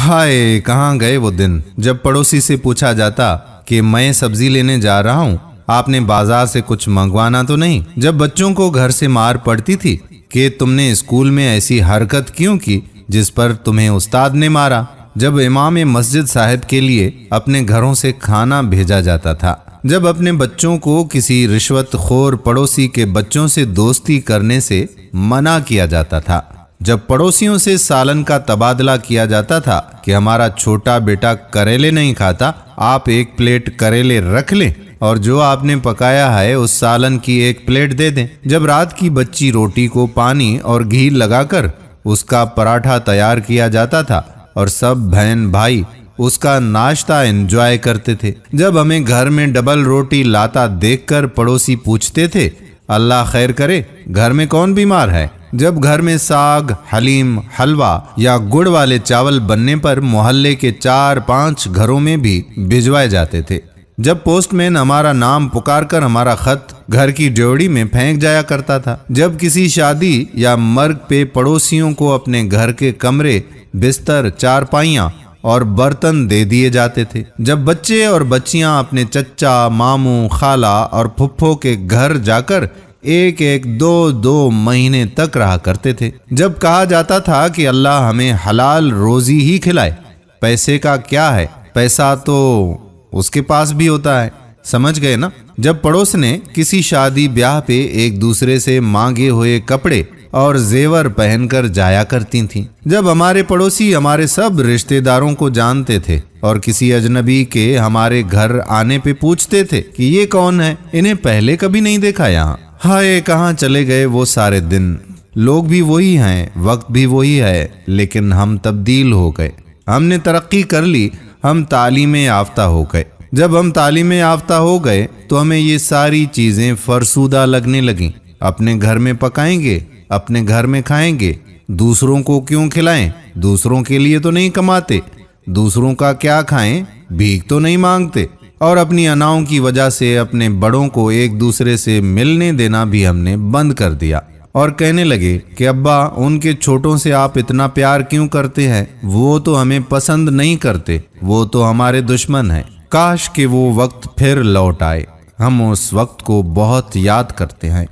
ہائے کہاں گئے وہ دن جب پڑوسی سے پوچھا جاتا کہ میں سبزی لینے جا رہا ہوں، آپ نے بازار سے کچھ منگوانا تو نہیں؟ جب بچوں کو گھر سے مار پڑتی تھی کہ تم نے اسکول میں ایسی حرکت کیوں کی جس پر تمہیں استاد نے مارا؟ جب امام مسجد صاحب کے لیے اپنے گھروں سے کھانا بھیجا جاتا تھا، جب اپنے بچوں کو کسی رشوت خور پڑوسی کے بچوں سے دوستی کرنے سے منع کیا جاتا تھا، جب پڑوسیوں سے سالن کا تبادلہ کیا جاتا تھا کہ ہمارا چھوٹا بیٹا کریلے نہیں کھاتا، آپ ایک پلیٹ کریلے رکھ لیں اور جو آپ نے پکایا ہے اس سالن کی ایک پلیٹ دے دیں، جب رات کی بچی روٹی کو پانی اور گھی لگا کر اس کا پراٹھا تیار کیا جاتا تھا اور سب بہن بھائی اس کا ناشتہ انجوائے کرتے تھے، جب ہمیں گھر میں ڈبل روٹی لاتا دیکھ کر پڑوسی پوچھتے تھے اللہ خیر کرے گھر میں کون بیمار ہے، جب گھر میں ساگ، حلیم، حلوہ یا گڑ والے چاول بننے پر محلے کے 4-5 گھروں میں بھی بھجوائے جاتے تھے، جب پوسٹ مین ہمارا نام پکار کر ہمارا خط گھر کی ڈیوڑی میں پھینک جایا کرتا تھا، جب کسی شادی یا مرگ پہ پڑوسیوں کو اپنے گھر کے کمرے، بستر، چارپائیاں اور برتن دے دیے جاتے تھے، جب بچے اور بچیاں اپنے چچا، ماموں، خالہ اور پھپھو کے گھر جا کر ایک 2 مہینے تک رہا کرتے تھے، جب کہا جاتا تھا کہ اللہ ہمیں حلال روزی ہی کھلائے، پیسے کا کیا ہے، پیسہ تو اس کے پاس بھی ہوتا ہے، سمجھ گئے نا؟ جب پڑوس نے کسی شادی بیاہ پہ ایک دوسرے سے مانگے ہوئے کپڑے اور زیور پہن کر جایا کرتی تھیں، جب ہمارے پڑوسی ہمارے سب رشتہ داروں کو جانتے تھے اور کسی اجنبی کے ہمارے گھر آنے پہ پوچھتے تھے کہ یہ کون ہے، انہیں پہلے کبھی نہیں دیکھا یہاں۔ ہائے کہاں چلے گئے وہ سارے دن، لوگ بھی وہی ہیں، وقت بھی وہی ہے، لیکن ہم تبدیل ہو گئے، ہم نے ترقی کر لی، ہم تعلیم یافتہ ہو گئے، جب ہم تعلیم یافتہ ہو گئے تو ہمیں یہ ساری چیزیں فرسودہ لگنے لگیں، اپنے گھر میں پکائیں گے، اپنے گھر میں کھائیں گے، دوسروں کو کیوں کھلائیں، دوسروں کے لیے تو نہیں کماتے، دوسروں کا کیا کھائیں، بھیک تو نہیں مانگتے، اور اپنی اناؤں کی وجہ سے اپنے بڑوں کو ایک دوسرے سے ملنے دینا بھی ہم نے بند کر دیا، اور کہنے لگے کہ ابا ان کے چھوٹوں سے آپ اتنا پیار کیوں کرتے ہیں، وہ تو ہمیں پسند نہیں کرتے، وہ تو ہمارے دشمن ہیں۔ کاش کہ وہ وقت پھر لوٹ آئے، ہم اس وقت کو بہت یاد کرتے ہیں۔